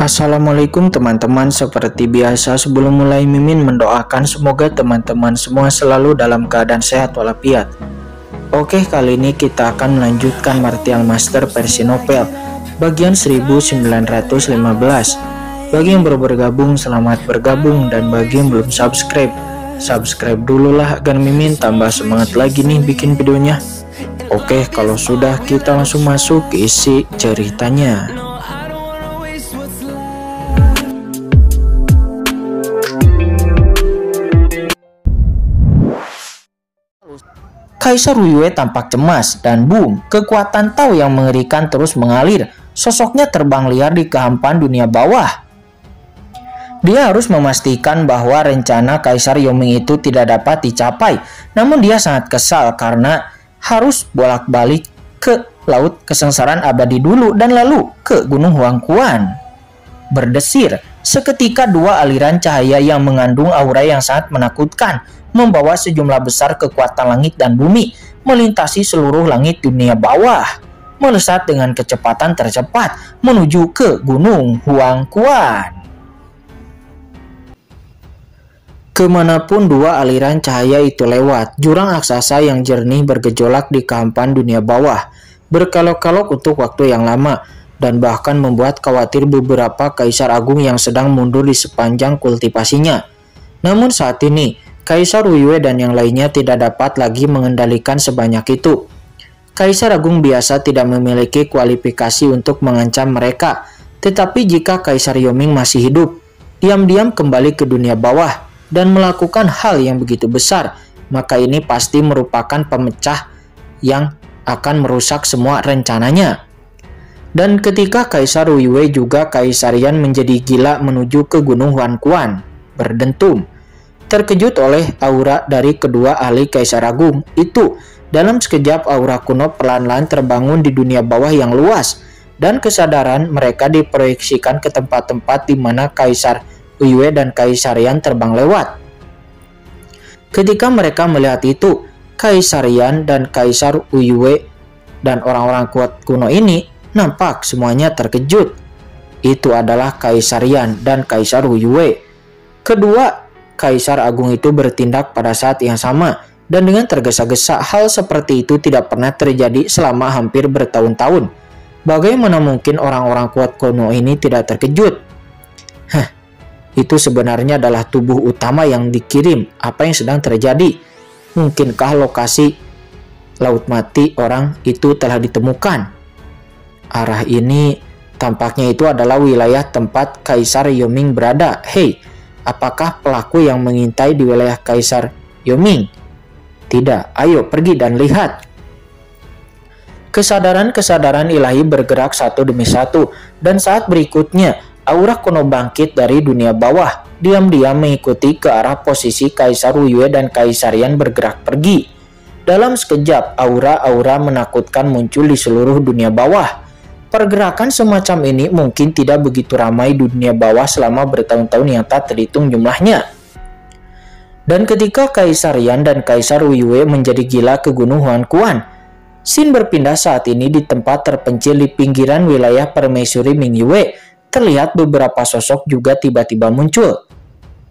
Assalamualaikum teman-teman, seperti biasa sebelum mulai Mimin mendoakan semoga teman-teman semua selalu dalam keadaan sehat walafiat. Oke, kali ini kita akan melanjutkan Martial Master versi novel bagian 1915. Bagi yang baru bergabung, selamat bergabung, dan bagi yang belum subscribe dulu lah agar Mimin tambah semangat lagi nih bikin videonya. Oke, kalau sudah kita langsung masuk ke isi ceritanya. Kaisar Wuyue tampak cemas dan boom, kekuatan Tao yang mengerikan terus mengalir. Sosoknya terbang liar di kehampaan dunia bawah. Dia harus memastikan bahwa rencana Kaisar Yoming itu tidak dapat dicapai. Namun dia sangat kesal karena harus bolak-balik ke laut kesengsaraan abadi dulu dan lalu ke Gunung Huangquan. Berdesir, seketika dua aliran cahaya yang mengandung aura yang sangat menakutkan membawa sejumlah besar kekuatan langit dan bumi melintasi seluruh langit dunia bawah, melesat dengan kecepatan tercepat menuju ke Gunung Huangquan. Kemanapun dua aliran cahaya itu lewat, jurang aksasa yang jernih bergejolak di kehampaan dunia bawah, berkelok-kelok untuk waktu yang lama, dan bahkan membuat khawatir beberapa kaisar agung yang sedang mundur di sepanjang kultivasinya. Namun saat ini, Kaisar Wuyue dan yang lainnya tidak dapat lagi mengendalikan sebanyak itu. Kaisar Agung biasa tidak memiliki kualifikasi untuk mengancam mereka, tetapi jika Kaisar Yoming masih hidup, diam-diam kembali ke dunia bawah dan melakukan hal yang begitu besar, maka ini pasti merupakan pemecah yang akan merusak semua rencananya. Dan ketika Kaisar Wuyue juga Kaisar Yan menjadi gila menuju ke Gunung Huangquan, berdentum, terkejut oleh aura dari kedua ahli Kaisar Agung itu. Dalam sekejap aura kuno perlahan-lahan terbangun di dunia bawah yang luas, dan kesadaran mereka diproyeksikan ke tempat-tempat di mana Kaisar Wuyue dan Kaisar Yan terbang lewat. Ketika mereka melihat itu, Kaisar Yan dan Kaisar Wuyue dan orang-orang kuat kuno ini nampak semuanya terkejut. Itu adalah Kaisar Yan dan Kaisar Wuyue. Kedua Kaisar Agung itu bertindak pada saat yang sama, dan dengan tergesa-gesa. Hal seperti itu tidak pernah terjadi selama hampir bertahun-tahun. Bagaimana mungkin orang-orang kuat kuno ini tidak terkejut? Itu sebenarnya adalah tubuh utama yang dikirim. Apa yang sedang terjadi? Mungkinkah lokasi Laut Mati orang itu telah ditemukan? Arah ini tampaknya itu adalah wilayah tempat Kaisar Yoming berada. Hei, apakah pelaku yang mengintai di wilayah Kaisar Yoming? Tidak, ayo pergi dan lihat. Kesadaran-kesadaran ilahi bergerak satu demi satu, dan saat berikutnya aura kuno bangkit dari dunia bawah, diam-diam mengikuti ke arah posisi Kaisar Wuyue dan Kaisar Yan bergerak pergi. Dalam sekejap, aura-aura menakutkan muncul di seluruh dunia bawah. Pergerakan semacam ini mungkin tidak begitu ramai di dunia bawah selama bertahun-tahun yang tak terhitung jumlahnya. Dan ketika Kaisar Yan dan Kaisar Wuyue menjadi gila ke Gunung Huangquan, scene berpindah saat ini di tempat terpencil di pinggiran wilayah permaisuri Mingyue. Terlihat beberapa sosok juga tiba-tiba muncul.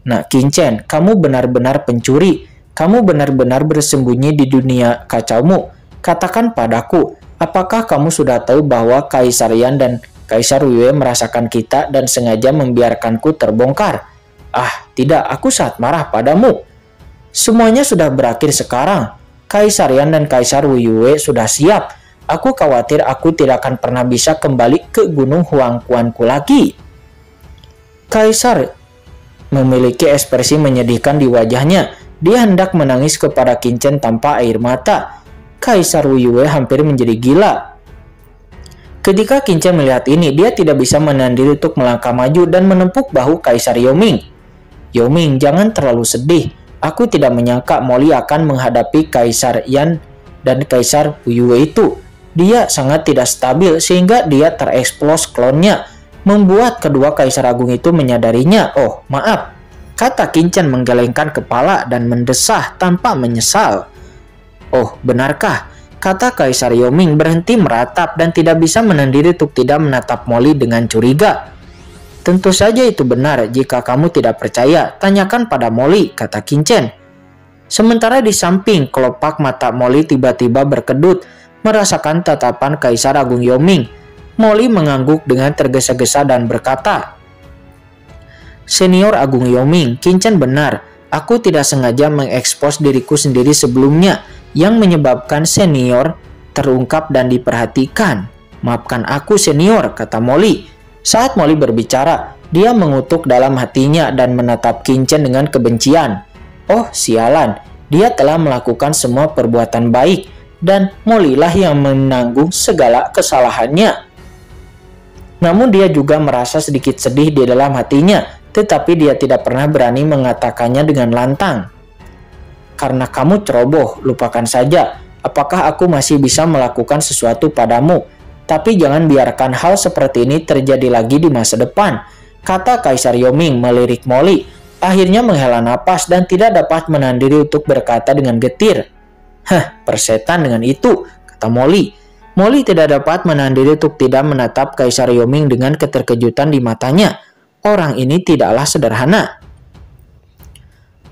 Nah, Qinchen, kamu benar-benar pencuri. Kamu benar-benar bersembunyi di dunia kacaumu. Katakan padaku, apakah kamu sudah tahu bahwa Kaisar Yan dan Kaisar Wuyue merasakan kita dan sengaja membiarkanku terbongkar? Ah, tidak, aku sangat marah padamu. Semuanya sudah berakhir sekarang. Kaisar Yan dan Kaisar Wuyue sudah siap. Aku khawatir aku tidak akan pernah bisa kembali ke Gunung Huangquanku lagi. Kaisar memiliki ekspresi menyedihkan di wajahnya. Dia hendak menangis kepada Qinchen tanpa air mata. Kaisar Wuyue hampir menjadi gila. Ketika Qinchen melihat ini, dia tidak bisa menahan diri untuk melangkah maju dan menepuk bahu Kaisar Yoming. Yoming, jangan terlalu sedih. Aku tidak menyangka Molly akan menghadapi Kaisar Yan dan Kaisar Wuyue itu. Dia sangat tidak stabil sehingga dia tereksplos klonnya, membuat kedua Kaisar Agung itu menyadarinya. Oh, maaf, kata Qinchen menggelengkan kepala dan mendesah tanpa menyesal. Oh, benarkah? Kata Kaisar Yoming berhenti meratap dan tidak bisa menahan diri untuk tidak menatap Molly dengan curiga. Tentu saja itu benar. Jika kamu tidak percaya, tanyakan pada Molly, kata Qin-chen. Sementara di samping, kelopak mata Molly tiba-tiba berkedut, merasakan tatapan Kaisar Agung Yoming. Molly mengangguk dengan tergesa-gesa dan berkata, "Senior Agung Yoming, Qin-chen benar. Aku tidak sengaja mengekspos diriku sendiri sebelumnya yang menyebabkan senior terungkap dan diperhatikan. Maafkan aku senior," kata Molly. Saat Molly berbicara, dia mengutuk dalam hatinya dan menatap Qin-chen dengan kebencian. Oh sialan, dia telah melakukan semua perbuatan baik dan Molly lah yang menanggung segala kesalahannya. Namun dia juga merasa sedikit sedih di dalam hatinya, tetapi dia tidak pernah berani mengatakannya dengan lantang. "Karena kamu ceroboh, lupakan saja. Apakah aku masih bisa melakukan sesuatu padamu? Tapi jangan biarkan hal seperti ini terjadi lagi di masa depan," kata Kaisar Yoming melirik Molly. Akhirnya menghela napas dan tidak dapat menahan diri untuk berkata dengan getir. Persetan dengan itu," kata Molly. Molly tidak dapat menahan diri untuk tidak menatap Kaisar Yoming dengan keterkejutan di matanya. Orang ini tidaklah sederhana.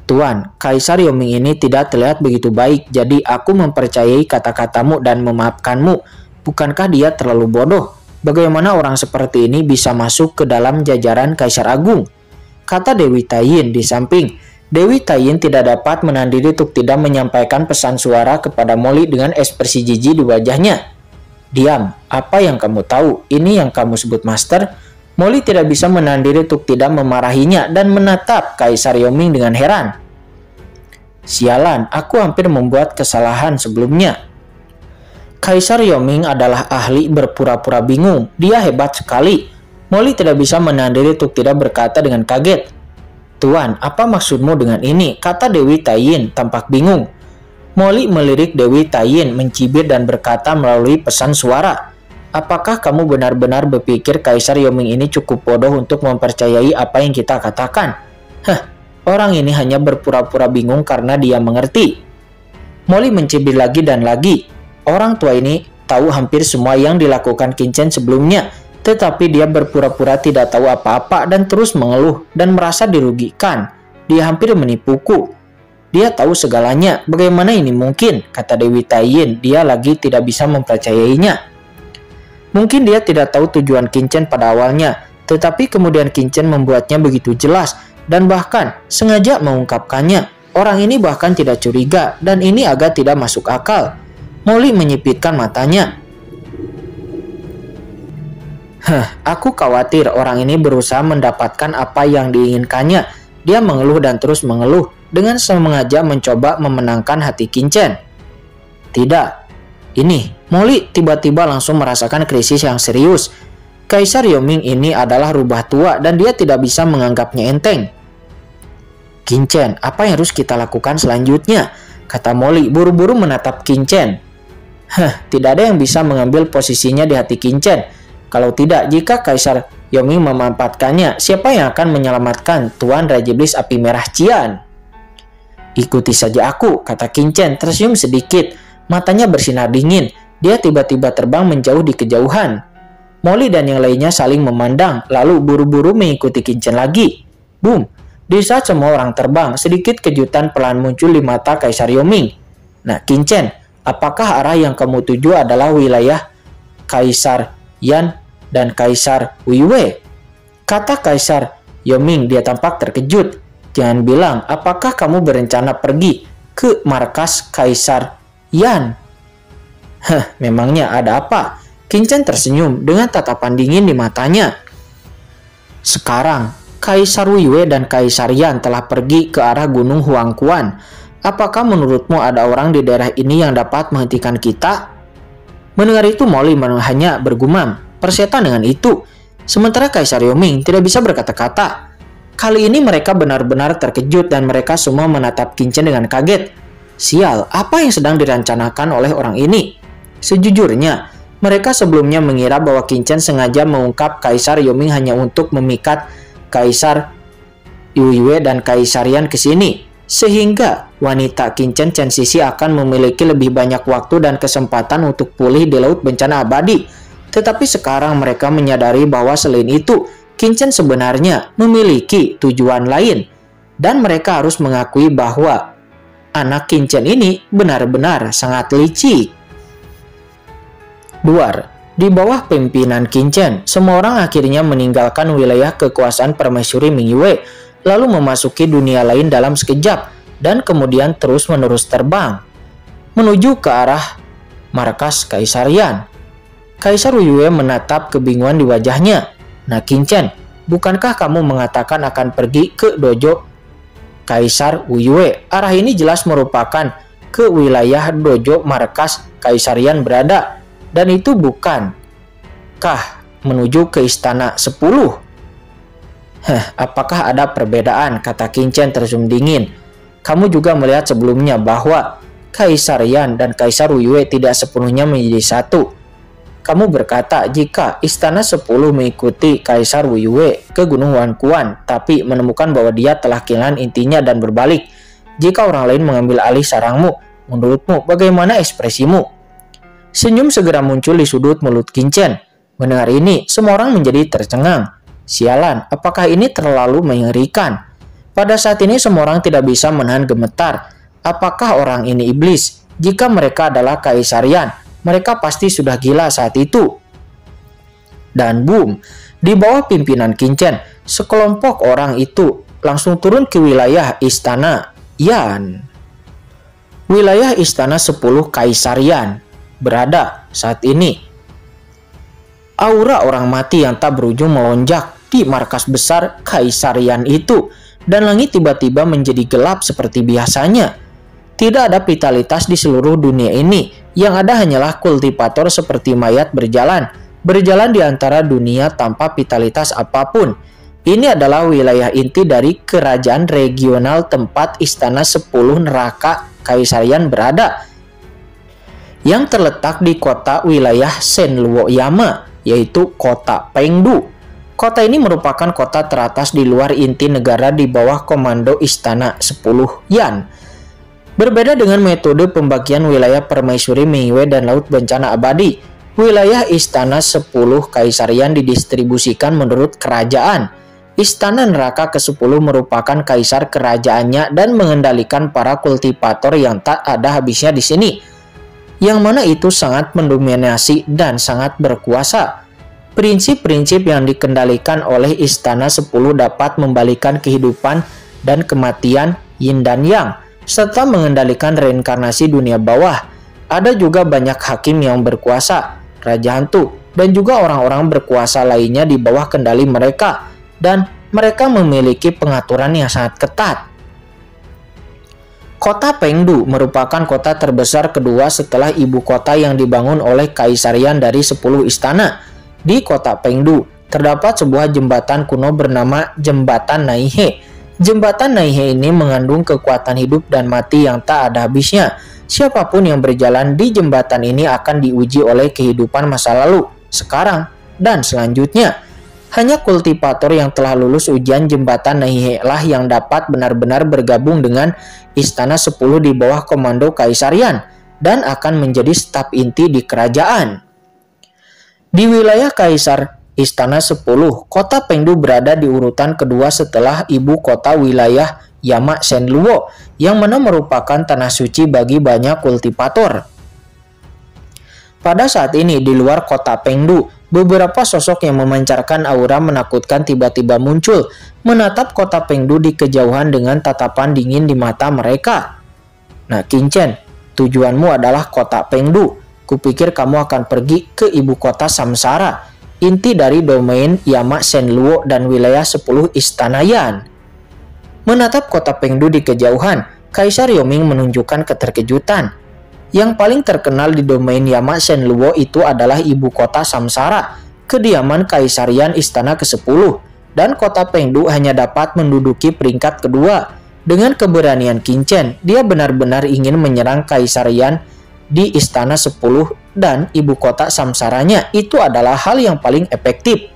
"Tuan, Kaisar Yoming ini tidak terlihat begitu baik, jadi aku mempercayai kata-katamu dan memaafkanmu. Bukankah dia terlalu bodoh? Bagaimana orang seperti ini bisa masuk ke dalam jajaran Kaisar Agung?" kata Dewi Taiyin di samping. Dewi Taiyin tidak dapat menahan diri untuk tidak menyampaikan pesan suara kepada Molly dengan ekspresi jijik di wajahnya. "Diam, apa yang kamu tahu? Ini yang kamu sebut master?" Molly tidak bisa menahan diri untuk tidak memarahinya dan menatap Kaisar Yoming dengan heran. "Sialan, aku hampir membuat kesalahan sebelumnya." Kaisar Yoming adalah ahli berpura-pura bingung. Dia hebat sekali. Molly tidak bisa menahan diri untuk tidak berkata dengan kaget. "Tuan, apa maksudmu dengan ini?" kata Dewi Taiyin tampak bingung. Molly melirik Dewi Taiyin, mencibir dan berkata melalui pesan suara, "Apakah kamu benar-benar berpikir Kaisar Yoming ini cukup bodoh untuk mempercayai apa yang kita katakan? Orang ini hanya berpura-pura bingung karena dia mengerti." Molly mencibir lagi dan lagi. Orang tua ini tahu hampir semua yang dilakukan Qin-chen sebelumnya, tetapi dia berpura-pura tidak tahu apa-apa dan terus mengeluh dan merasa dirugikan. Dia hampir menipuku. Dia tahu segalanya. Bagaimana ini mungkin? Kata Dewi Taiyin. Dia lagi tidak bisa mempercayainya. Mungkin dia tidak tahu tujuan Qin-chen pada awalnya, tetapi kemudian Qin-chen membuatnya begitu jelas dan bahkan sengaja mengungkapkannya. Orang ini bahkan tidak curiga dan ini agak tidak masuk akal. Molly menyipitkan matanya. Aku khawatir orang ini berusaha mendapatkan apa yang diinginkannya. Dia mengeluh dan terus mengeluh dengan sengaja mencoba memenangkan hati Qin-chen. Tidak. Ini, Molly tiba-tiba langsung merasakan krisis yang serius. Kaisar Yoming ini adalah rubah tua dan dia tidak bisa menganggapnya enteng. "Qin-chen, apa yang harus kita lakukan selanjutnya?" kata Molly buru-buru menatap Qin-chen. Tidak ada yang bisa mengambil posisinya di hati Qin-chen. Kalau tidak, jika Kaisar Yoming memanfaatkannya, siapa yang akan menyelamatkan Tuan Raja Iblis Api Merah Qian? "Ikuti saja aku," kata Qin-chen tersenyum sedikit. Matanya bersinar dingin. Dia tiba-tiba terbang menjauh di kejauhan. Molly dan yang lainnya saling memandang, lalu buru-buru mengikuti Qin-chen lagi. Boom! Di saat semua orang terbang, sedikit kejutan pelan muncul di mata Kaisar Yoming. "Nah, Qin-chen, apakah arah yang kamu tuju adalah wilayah Kaisar Yan dan Kaisar Weiwei?" kata Kaisar Yoming. Dia tampak terkejut. "Jangan bilang, apakah kamu berencana pergi ke markas Kaisar Yan?" Memangnya ada apa? Qin-chen tersenyum dengan tatapan dingin di matanya. "Sekarang, Kaisar Weiwei dan Kaisar Yan telah pergi ke arah Gunung Huangquan. Apakah menurutmu ada orang di daerah ini yang dapat menghentikan kita?" Mendengar itu, Molly hanya bergumam, "Persetan dengan itu." Sementara Kaisar Yoming tidak bisa berkata-kata. Kali ini mereka benar-benar terkejut dan mereka semua menatap Qin-chen dengan kaget. Sial, apa yang sedang dirancanakan oleh orang ini? Sejujurnya, mereka sebelumnya mengira bahwa Qin-chen sengaja mengungkap Kaisar Yoming hanya untuk memikat Kaisar Weiwei dan Kaisar Yan ke sini, sehingga wanita Qin-chen Chen Sisi akan memiliki lebih banyak waktu dan kesempatan untuk pulih di laut bencana abadi. Tetapi sekarang mereka menyadari bahwa selain itu, Qinchen sebenarnya memiliki tujuan lain, dan mereka harus mengakui bahwa anak Qinchen ini benar-benar sangat licik. 2. Di bawah pimpinan Qinchen, semua orang akhirnya meninggalkan wilayah kekuasaan permaisuri Mingyue, lalu memasuki dunia lain dalam sekejap, dan kemudian terus-menerus terbang menuju ke arah markas Kaisar Yan. Kaisar Yue menatap kebingungan di wajahnya. Nah Qinchen, bukankah kamu mengatakan akan pergi ke dojo Kaisar Yue? Arah ini jelas merupakan ke wilayah dojo markas Kaisar Yan berada. Dan itu bukankah menuju ke istana 10? Apakah ada perbedaan? Kata Qinchen tersenyum dingin. Kamu juga melihat sebelumnya bahwa Kaisar Yan dan Kaisar Yue tidak sepenuhnya menjadi satu. Kamu berkata jika istana 10 mengikuti Kaisar Yue ke Gunung Wankuan, tapi menemukan bahwa dia telah kehilangan intinya dan berbalik. Jika orang lain mengambil alih sarangmu, menurutmu bagaimana ekspresimu? Senyum segera muncul di sudut mulut Qinchen. Mendengar ini, semua orang menjadi tercengang. Sialan, apakah ini terlalu mengerikan? Pada saat ini semua orang tidak bisa menahan gemetar. Apakah orang ini iblis? Jika mereka adalah Kaisar Yan, mereka pasti sudah gila saat itu. Dan boom, di bawah pimpinan Qinchen, sekelompok orang itu langsung turun ke wilayah istana Yan. Wilayah istana 10 Kaisar Yan berada saat ini. Aura orang mati yang tak berujung melonjak di markas besar Kaisar Yan itu, dan langit tiba-tiba menjadi gelap seperti biasanya. Tidak ada vitalitas di seluruh dunia ini, yang ada hanyalah kultivator seperti mayat berjalan di antara dunia tanpa vitalitas apapun. Ini adalah wilayah inti dari kerajaan regional tempat istana 10 neraka Kaisar Yan berada, yang terletak di kota wilayah Senluo-yama, yaitu kota Pengdu. Kota ini merupakan kota teratas di luar inti negara di bawah komando istana 10 Yan. Berbeda dengan metode pembagian wilayah permaisuri Mingyue dan Laut Bencana Abadi, wilayah istana 10 Kaisar Yan didistribusikan menurut kerajaan. Istana neraka ke-10 merupakan kaisar kerajaannya dan mengendalikan para kultivator yang tak ada habisnya di sini, yang mana itu sangat mendominasi dan sangat berkuasa. Prinsip-prinsip yang dikendalikan oleh istana 10 dapat membalikan kehidupan dan kematian Yin dan Yang, serta mengendalikan reinkarnasi dunia bawah. Ada juga banyak hakim yang berkuasa, raja hantu, dan juga orang-orang berkuasa lainnya di bawah kendali mereka, dan mereka memiliki pengaturan yang sangat ketat. Kota Pengdu merupakan kota terbesar kedua setelah ibu kota yang dibangun oleh Kaisar Yan dari 10 istana. Di kota Pengdu terdapat sebuah jembatan kuno bernama Jembatan Naihe. Jembatan Naihe ini mengandung kekuatan hidup dan mati yang tak ada habisnya. Siapapun yang berjalan di jembatan ini akan diuji oleh kehidupan masa lalu, sekarang, dan selanjutnya. Hanya kultivator yang telah lulus ujian jembatan Naihe lah yang dapat benar-benar bergabung dengan istana 10 di bawah komando Kaisar Yan dan akan menjadi staf inti di kerajaan. Di wilayah Kaisar Istana 10, kota Pengdu berada di urutan kedua setelah ibu kota wilayah Yama Senluo, yang mana merupakan tanah suci bagi banyak kultivator. Pada saat ini di luar kota Pengdu, beberapa sosok yang memancarkan aura menakutkan tiba-tiba muncul, menatap kota Pengdu di kejauhan dengan tatapan dingin di mata mereka. Nah Qinchen, tujuanmu adalah kota Pengdu. Kupikir kamu akan pergi ke ibu kota Samsara, inti dari domain Yama Senluo dan wilayah 10 Istana Yan. Menatap kota Pengdu di kejauhan, Kaisar Yoming menunjukkan keterkejutan. Yang paling terkenal di domain Yama Senluo itu adalah ibu kota Samsara, kediaman Kaisar Yan Istana ke-10, dan kota Pengdu hanya dapat menduduki peringkat kedua. Dengan keberanian Qinchen, dia benar-benar ingin menyerang Kaisar Yan di Istana 10 dan ibu kota Samsaranya. Itu adalah hal yang paling efektif.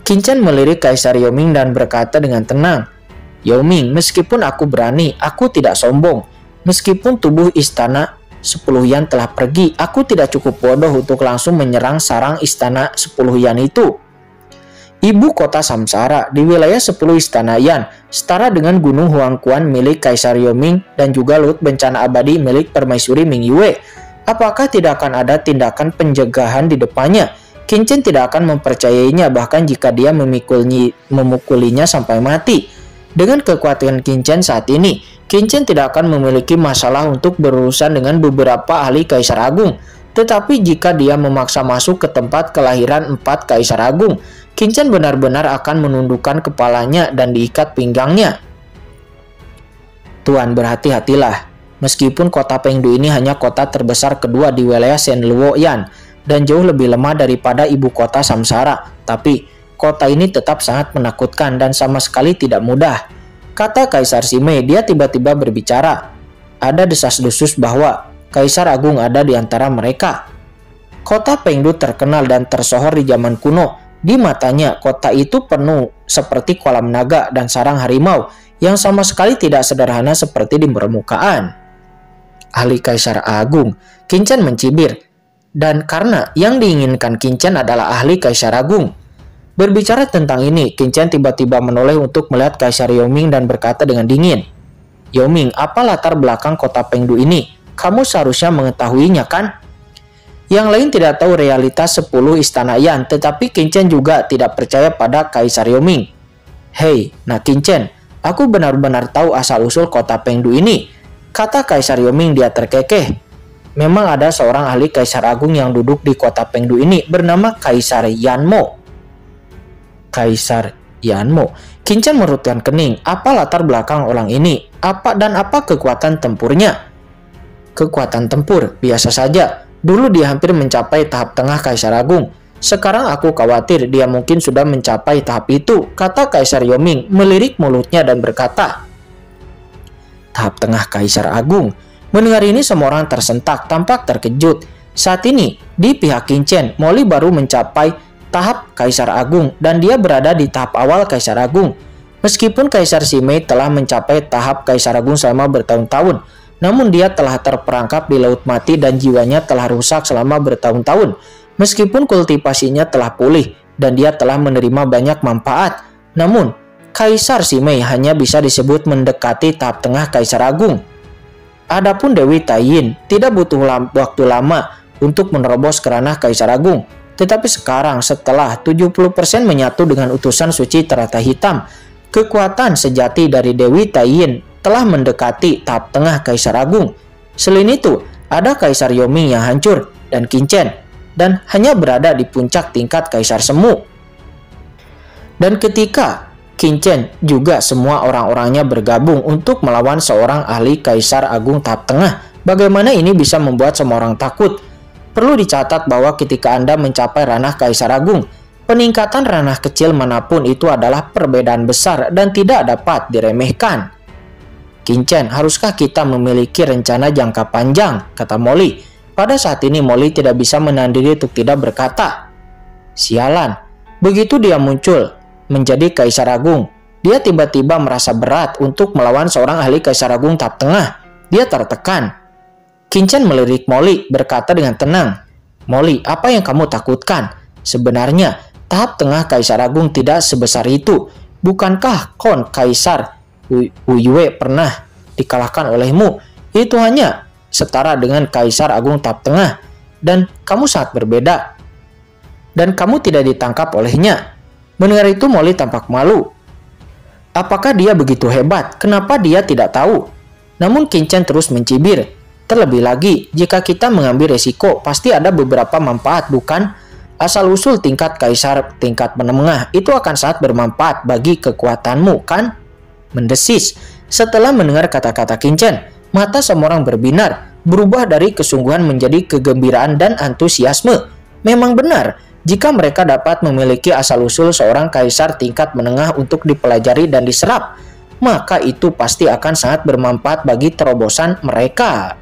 Qinchen melirik Kaisar Yoming dan berkata dengan tenang, Yoming, meskipun aku berani, aku tidak sombong. Meskipun tubuh Istana 10 Yan telah pergi, aku tidak cukup bodoh untuk langsung menyerang sarang Istana 10 Yan itu. ibu kota Samsara di wilayah 10 Istana Yan, setara dengan Gunung Huangquan milik Kaisar Yoming dan juga Laut Bencana Abadi milik Permaisuri Ming Yue. Apakah tidak akan ada tindakan pencegahan di depannya? Qin Chen tidak akan mempercayainya bahkan jika dia memukulinya sampai mati. Dengan kekuatan Qin Chen saat ini, Qin Chen tidak akan memiliki masalah untuk berurusan dengan beberapa ahli Kaisar Agung. Tetapi jika dia memaksa masuk ke tempat kelahiran 4 Kaisar Agung, Qin Chen benar-benar akan menundukkan kepalanya dan diikat pinggangnya. Tuan, berhati-hatilah. Meskipun kota Pengdu ini hanya kota terbesar kedua di wilayah Shenluoyan dan jauh lebih lemah daripada ibu kota Samsara, tapi kota ini tetap sangat menakutkan dan sama sekali tidak mudah. Kata Kaisar Simei, dia tiba-tiba berbicara. Ada desas-desus bahwa Kaisar Agung ada di antara mereka. Kota Pengdu terkenal dan tersohor di zaman kuno. Di matanya, kota itu penuh seperti kolam naga dan sarang harimau yang sama sekali tidak sederhana seperti di permukaan. Ahli Kaisar Agung, Qin Chen mencibir. Dan karena yang diinginkan Qin Chen adalah ahli Kaisar Agung. Berbicara tentang ini, Qin Chen tiba-tiba menoleh untuk melihat Kaisar Yoming dan berkata dengan dingin, "Yoming, apa latar belakang kota Pengdu ini? Kamu seharusnya mengetahuinya, kan?" Yang lain tidak tahu realitas 10 Istana Yan, tetapi Qin Chen juga tidak percaya pada Kaisar Yoming. "Hei, Qin Chen, aku benar-benar tahu asal-usul kota Pengdu ini," kata Kaisar Yoming. Dia terkekeh. Memang ada seorang ahli Kaisar Agung yang duduk di kota Pengdu ini bernama Kaisar Yanmo. Kaisar Yanmo. Qin Chen merutkan kening. Apa latar belakang orang ini? Apa kekuatan tempurnya? Kekuatan tempur, biasa saja. Dulu dia hampir mencapai tahap tengah Kaisar Agung. Sekarang aku khawatir dia mungkin sudah mencapai tahap itu, kata Kaisar Yoming, melirik mulutnya dan berkata, "Tahap tengah Kaisar Agung." Mendengar ini semua orang tersentak, tampak terkejut. Saat ini, di pihak Qin Chen, Moli baru mencapai tahap Kaisar Agung dan dia berada di tahap awal Kaisar Agung. Meskipun Kaisar Simei telah mencapai tahap Kaisar Agung selama bertahun-tahun, namun dia telah terperangkap di Laut Mati dan jiwanya telah rusak selama bertahun-tahun. Meskipun kultivasinya telah pulih dan dia telah menerima banyak manfaat, namun Kaisar Simei hanya bisa disebut mendekati tahap tengah Kaisar Agung. Adapun Dewi Taiyin tidak butuh waktu lama untuk menerobos ke ranah Kaisar Agung. Tetapi sekarang setelah 70% menyatu dengan utusan suci Terata Hitam, kekuatan sejati dari Dewi Taiyin telah mendekati tahap tengah Kaisar Agung. Selain itu, ada Kaisar Yoming yang hancur dan Qin Chen dan hanya berada di puncak tingkat Kaisar Semu. Dan ketika Qin Chen juga semua orang-orangnya bergabung untuk melawan seorang ahli Kaisar Agung tahap tengah, bagaimana ini bisa membuat semua orang takut? Perlu dicatat bahwa ketika Anda mencapai ranah Kaisar Agung, peningkatan ranah kecil manapun itu adalah perbedaan besar dan tidak dapat diremehkan. "Qin Chen, haruskah kita memiliki rencana jangka panjang?" kata Moli. Pada saat ini Moli tidak bisa menahan diri untuk tidak berkata. Sialan, begitu dia muncul menjadi Kaisar Agung, dia tiba-tiba merasa berat untuk melawan seorang ahli Kaisar Agung tahap tengah. Dia tertekan. Qin Chen melirik Moli, berkata dengan tenang, "Moli, apa yang kamu takutkan? Sebenarnya tahap tengah Kaisar Agung tidak sebesar itu. Bukankah Kon Kaisar Wu Yue pernah dikalahkan olehmu? Itu hanya setara dengan Kaisar Agung tahap tengah, dan kamu sangat berbeda. Dan kamu tidak ditangkap olehnya." Mendengar itu Moli tampak malu. Apakah dia begitu hebat? Kenapa dia tidak tahu? Namun Qin Chen terus mencibir. Terlebih lagi, jika kita mengambil resiko, pasti ada beberapa manfaat, bukan? Asal-usul tingkat Kaisar tingkat menengah itu akan sangat bermanfaat bagi kekuatanmu, kan? Mendesis. Setelah mendengar kata-kata Qin Chen, mata semua orang berbinar, berubah dari kesungguhan menjadi kegembiraan dan antusiasme. Memang benar, jika mereka dapat memiliki asal-usul seorang kaisar tingkat menengah untuk dipelajari dan diserap, maka itu pasti akan sangat bermanfaat bagi terobosan mereka.